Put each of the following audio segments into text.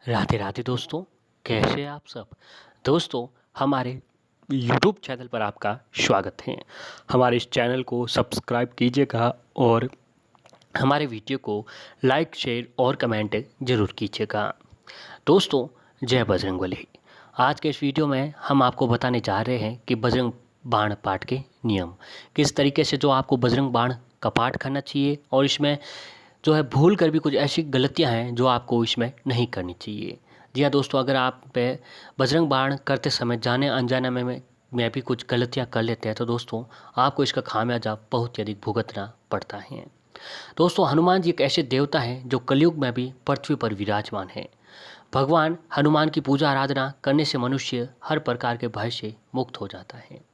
राधे राधे दोस्तों, कैसे हैं आप सब। दोस्तों, हमारे यूट्यूब चैनल पर आपका स्वागत है। हमारे इस चैनल को सब्सक्राइब कीजिएगा और हमारे वीडियो को लाइक शेयर और कमेंट ज़रूर कीजिएगा। दोस्तों, जय बजरंगबली। आज के इस वीडियो में हम आपको बताने जा रहे हैं कि बजरंग बाण पाठ के नियम किस तरीके से जो आपको बजरंग बाण का पाठ करना चाहिए, और इसमें जो है भूल कर भी कुछ ऐसी गलतियां हैं जो आपको इसमें नहीं करनी चाहिए। जी हाँ दोस्तों, अगर आप पे बजरंग बाण करते समय जाने अनजाने में भी कुछ गलतियां कर लेते हैं तो दोस्तों आपको इसका खामियाजा बहुत ही अधिक भुगतना पड़ता है। दोस्तों, हनुमान जी एक ऐसे देवता हैं जो कलयुग में भी पृथ्वी पर विराजमान हैं। भगवान हनुमान की पूजा आराधना करने से मनुष्य हर प्रकार के भय से मुक्त हो जाता है।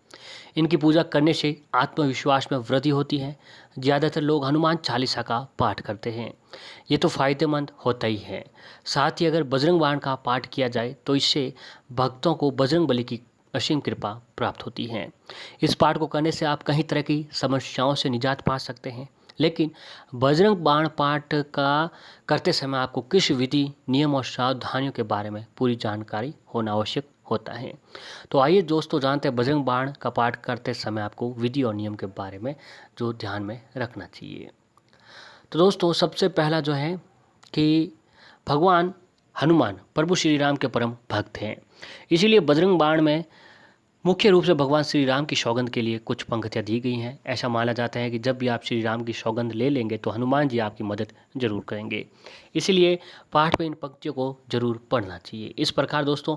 इनकी पूजा करने से आत्मविश्वास में वृद्धि होती है। ज़्यादातर लोग हनुमान चालीसा का पाठ करते हैं। ये तो फायदेमंद होता ही है। साथ ही अगर बजरंग बाण का पाठ किया जाए तो इससे भक्तों को बजरंग बली की असीम कृपा प्राप्त होती है। इस पाठ को करने से आप कई तरह की समस्याओं से निजात पा सकते हैं। लेकिन बजरंग बाण पाठ का करते समय आपको किस विधि, नियम और सावधानियों के बारे में पूरी जानकारी होना आवश्यक होता है। तो आइए दोस्तों जानते हैं बजरंग बाण का पाठ करते समय आपको विधि और नियम के बारे में जो ध्यान में रखना चाहिए। तो दोस्तों, सबसे पहला जो है कि भगवान हनुमान प्रभु श्री राम के परम भक्त हैं। इसीलिए बजरंग बाण में मुख्य रूप से भगवान श्री राम की सौगंध के लिए कुछ पंक्तियाँ दी गई हैं। ऐसा माना जाता है कि जब भी आप श्री राम की सौगंध ले लेंगे तो हनुमान जी आपकी मदद जरूर करेंगे। इसीलिए पाठ में इन पंक्तियों को जरूर पढ़ना चाहिए। इस प्रकार दोस्तों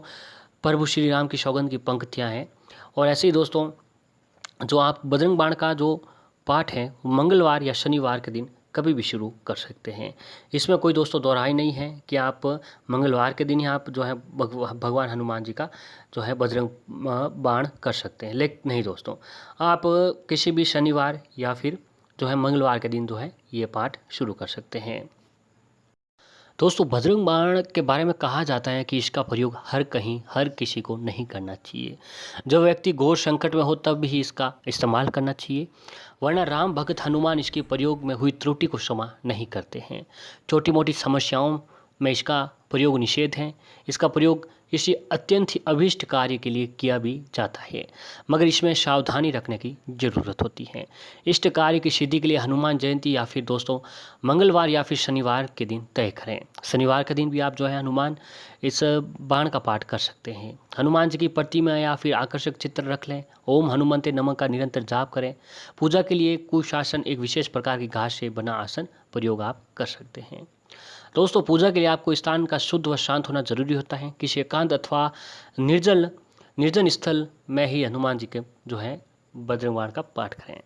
प्रभु श्री राम की सौगंध की पंक्तियाँ हैं। और ऐसे ही दोस्तों, जो आप बजरंग बाण का जो पाठ है मंगलवार या शनिवार के दिन कभी भी शुरू कर सकते हैं। इसमें कोई दोस्तों दोहराई नहीं है कि आप मंगलवार के दिन ही आप जो है भगवान हनुमान जी का जो है बजरंग बाण कर सकते हैं। लेकिन नहीं दोस्तों, आप किसी भी शनिवार या फिर जो है मंगलवार के दिन जो है ये पाठ शुरू कर सकते हैं। दोस्तों, बजरंग बाण के बारे में कहा जाता है कि इसका प्रयोग हर कहीं हर किसी को नहीं करना चाहिए। जब व्यक्ति घोर संकट में हो तब भी इसका इस्तेमाल करना चाहिए, वरना राम भक्त हनुमान इसके प्रयोग में हुई त्रुटि को क्षमा नहीं करते हैं। छोटी मोटी समस्याओं में इसका प्रयोग निषेध है। इसका प्रयोग किसी अत्यंत ही अभीष्ट कार्य के लिए किया भी जाता है, मगर इसमें सावधानी रखने की ज़रूरत होती है। इष्ट कार्य की सिद्धि के लिए हनुमान जयंती या फिर दोस्तों मंगलवार या फिर शनिवार के दिन तय करें। शनिवार के दिन भी आप जो है हनुमान इस बाण का पाठ कर सकते हैं। हनुमान जी की प्रतिमा या फिर आकर्षक चित्र रख लें। ओम हनुमंते नमः का निरंतर जाप करें। पूजा के लिए कुशासन एक विशेष प्रकार की घास से बना आसन प्रयोग आप कर सकते हैं। दोस्तों, पूजा के लिए आपको स्थान का शुद्ध व शांत होना जरूरी होता है। किसी एकांत अथवा निर्जन स्थल में ही हनुमान जी के जो है बजरंग बाण का पाठ करें।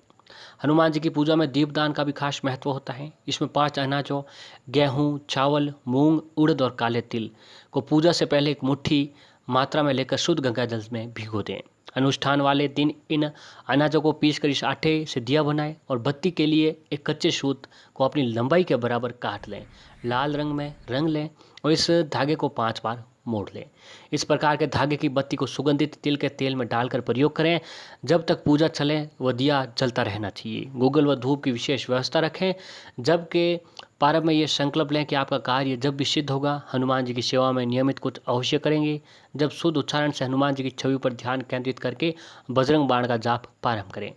हनुमान जी की पूजा में दीपदान का भी खास महत्व होता है। इसमें 5 अनाजों गेहूँ, चावल, मूंग, उड़द और काले तिल को पूजा से पहले एक मुट्ठी मात्रा में लेकर शुद्ध गंगा जल में भिगो दें। अनुष्ठान वाले दिन इन अनाजों को पीसकर इस आटे से दिया बनाएं और बत्ती के लिए एक कच्चे सूत को अपनी लंबाई के बराबर काट लें, लाल रंग में रंग लें और इस धागे को 5 बार मोड़ लें। इस प्रकार के धागे की बत्ती को सुगंधित तिल के तेल में डालकर प्रयोग करें। जब तक पूजा चले वह दिया जलता रहना चाहिए। गूगल व धूप की विशेष व्यवस्था रखें। जबकि प्रारंभ में ये संकल्प लें कि आपका कार्य जब भी सिद्ध होगा हनुमान जी की सेवा में नियमित कुछ अवश्य करेंगे। जब शुद्ध उच्चारण से हनुमान जी की छवि पर ध्यान केंद्रित करके बजरंग बाण का जाप प्रारंभ करें।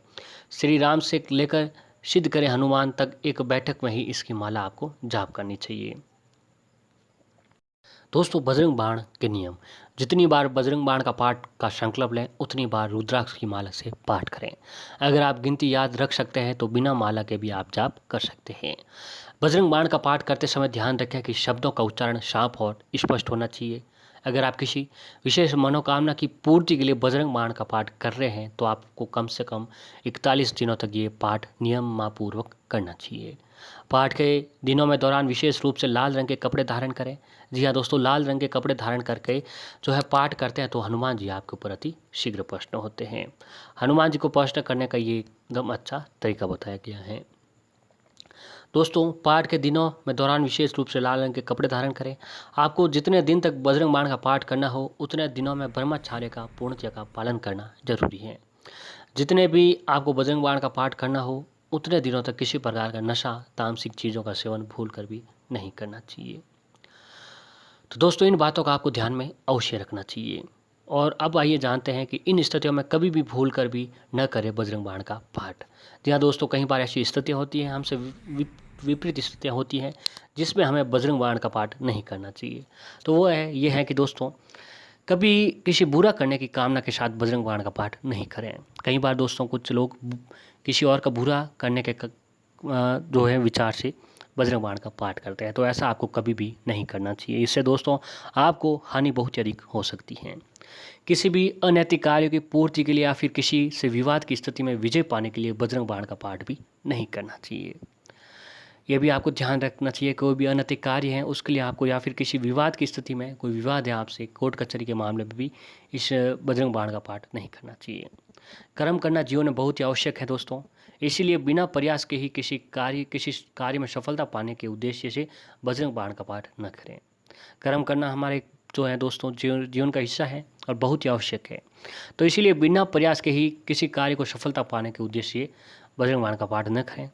श्री राम से लेकर सिद्ध करें हनुमान तक एक बैठक में ही इसकी माला आपको जाप करनी चाहिए। दोस्तों, बजरंग बाण के नियम। जितनी बार बजरंग बाण का पाठ का संकल्प लें उतनी बार रुद्राक्ष की माला से पाठ करें। अगर आप गिनती याद रख सकते हैं तो बिना माला के भी आप जाप कर सकते हैं। बजरंग बाण का पाठ करते समय ध्यान रखें कि शब्दों का उच्चारण साफ और स्पष्ट होना चाहिए। अगर आप किसी विशेष मनोकामना की पूर्ति के लिए बजरंग बाण का पाठ कर रहे हैं तो आपको कम से कम 41 दिनों तक ये पाठ नियमपूर्वक करना चाहिए। पाठ के दिनों में दौरान विशेष रूप से लाल रंग के कपड़े धारण करें। जी हाँ दोस्तों, लाल रंग के कपड़े धारण करके जो है पाठ करते हैं तो हनुमान जी आपके ऊपर अति शीघ्र प्रसन्न होते हैं। हनुमान जी को प्रसन्न करने का ये एकदम अच्छा तरीका बताया गया है। दोस्तों, पाठ के दिनों में दौरान विशेष रूप से लाल रंग के कपड़े धारण करें। आपको जितने दिन तक बजरंग बाण का पाठ करना हो उतने दिनों में ब्रह्मचर्य का पूर्णतः का पालन करना जरूरी है। जितने भी आपको बजरंग बाण का पाठ करना हो उतने दिनों तक किसी प्रकार का नशा, तामसिक चीज़ों का सेवन भूल कर भी नहीं करना चाहिए। तो दोस्तों इन बातों का आपको ध्यान में अवश्य रखना चाहिए। और अब आइए जानते हैं कि इन स्थितियों में कभी भी भूल कर भी न करें बजरंग बाण का पाठ। जी हाँ दोस्तों, कई बार ऐसी स्थितियाँ होती हैं, हमसे विपरीत स्थितियाँ होती हैं जिसमें हमें बजरंग बाण का पाठ नहीं करना चाहिए। तो वो है ये है कि दोस्तों कभी किसी बुरा करने की कामना के साथ बजरंग बाण का पाठ नहीं करें। कई बार दोस्तों कुछ लोग किसी और का बुरा करने के जो है विचार से बजरंग बाण का पाठ करते हैं, तो ऐसा आपको कभी भी नहीं करना चाहिए। इससे दोस्तों आपको हानि बहुत अधिक हो सकती है। किसी भी अनैतिक कार्यों की पूर्ति के लिए या फिर किसी से विवाद की स्थिति में विजय पाने के लिए बजरंग बाण का पाठ भी नहीं करना चाहिए। ये भी आपको ध्यान रखना चाहिए, कोई भी अनैतिक कार्य है उसके लिए आपको या फिर किसी विवाद की स्थिति में, कोई विवाद है आपसे कोर्ट कचहरी के मामले में भी इस बजरंग बाण का पाठ नहीं करना चाहिए। कर्म करना जीवन में बहुत ही आवश्यक है दोस्तों, इसीलिए बिना प्रयास के ही किसी कार्य में सफलता पाने के उद्देश्य से बजरंग बाण का पाठ न करें। कर्म करना हमारे जो है दोस्तों जीवन का हिस्सा है और बहुत ही आवश्यक है। तो इसीलिए बिना प्रयास के ही किसी कार्य को सफलता पाने के उद्देश्य से बजरंग बाण का पाठ न करें।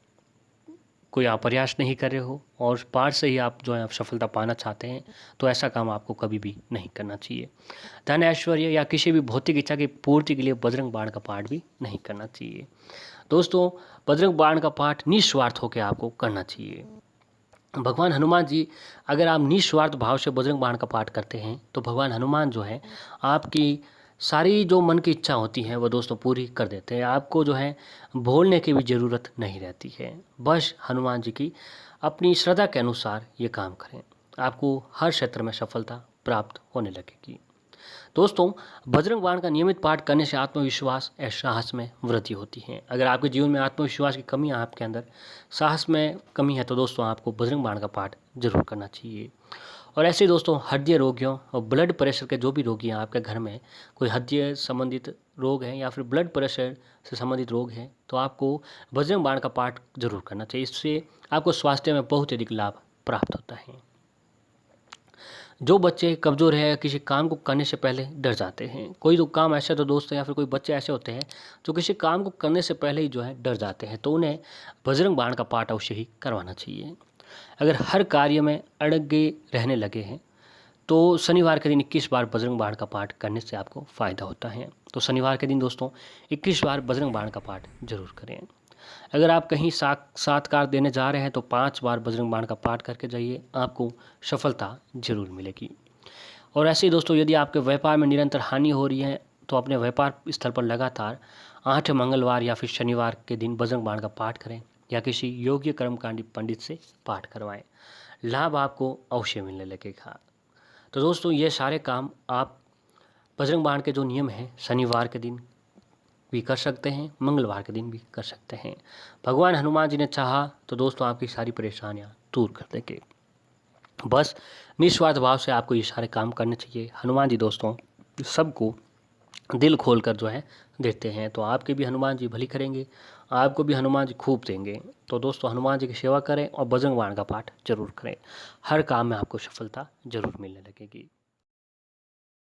कोई आप प्रयास नहीं कर रहे हो और पाठ से ही आप जो है आप सफलता पाना चाहते हैं, तो ऐसा काम आपको कभी भी नहीं करना चाहिए। धन ऐश्वर्य या किसी भी भौतिक इच्छा की पूर्ति के लिए बजरंग बाण का पाठ भी नहीं करना चाहिए। दोस्तों बजरंग बाण का पाठ निस्वार्थ होकर आपको करना चाहिए। भगवान हनुमान जी, अगर आप निस्वार्थ भाव से बजरंग बाण का पाठ करते हैं तो भगवान हनुमान जो है आपकी सारी जो मन की इच्छा होती है वो दोस्तों पूरी कर देते हैं। आपको जो है बोलने की भी ज़रूरत नहीं रहती है, बस हनुमान जी की अपनी श्रद्धा के अनुसार ये काम करें, आपको हर क्षेत्र में सफलता प्राप्त होने लगेगी। दोस्तों बजरंग बाण का नियमित पाठ करने से आत्मविश्वास और साहस में वृद्धि होती है। अगर आपके जीवन में आत्मविश्वास की कमी है, आपके अंदर साहस में कमी है, तो दोस्तों आपको बजरंग बाण का पाठ जरूर करना चाहिए। और ऐसे दोस्तों हृदय रोगियों और ब्लड प्रेशर के जो भी रोगी हैं आपके घर में, कोई हृदय संबंधित रोग है या फिर ब्लड प्रेशर से संबंधित रोग है, तो आपको बजरंग बाण का पाठ जरूर करना चाहिए। इससे आपको स्वास्थ्य में बहुत अधिक लाभ प्राप्त होता है। जो बच्चे कमज़ोर है, किसी काम को करने से पहले डर जाते हैं, कोई तो काम ऐसे तो दोस्त या फिर कोई बच्चे ऐसे होते हैं जो किसी काम को करने से पहले ही जो है डर जाते हैं, तो उन्हें बजरंग बाण का पाठ अवश्य ही करवाना चाहिए। अगर हर कार्य में अड़ंगे रहने लगे हैं तो शनिवार के दिन 21 बार बजरंग बाण का पाठ करने से आपको फ़ायदा होता है। तो शनिवार के दिन दोस्तों 21 बार बजरंग बाण का पाठ जरूर करें। अगर आप कहीं साक्षात्कार देने जा रहे हैं तो 5 बार बजरंग बाण का पाठ करके जाइए, आपको सफलता जरूर मिलेगी। और ऐसे ही दोस्तों यदि आपके व्यापार में निरंतर हानि हो रही है तो अपने व्यापार स्थल पर लगातार 8 मंगलवार या फिर शनिवार के दिन बजरंग बाण का पाठ करें या किसी योग्य कर्मकांडी पंडित से पाठ करवाएं, लाभ आपको अवश्य मिलने लगेगा। तो दोस्तों ये सारे काम आप बजरंग बाण के जो नियम हैं शनिवार के दिन भी कर सकते हैं, मंगलवार के दिन भी कर सकते हैं। भगवान हनुमान जी ने चाहा तो दोस्तों आपकी सारी परेशानियां दूर कर देंगे। बस निस्वार्थ भाव से आपको ये सारे काम करने चाहिए। हनुमान जी दोस्तों सबको दिल खोल कर जो है देते हैं, तो आपके भी हनुमान जी भली करेंगे, आपको भी हनुमान जी खूब देंगे। तो दोस्तों हनुमान जी की सेवा करें और बजरंग बाण का पाठ जरूर करें, हर काम में आपको सफलता जरूर मिलने लगेगी।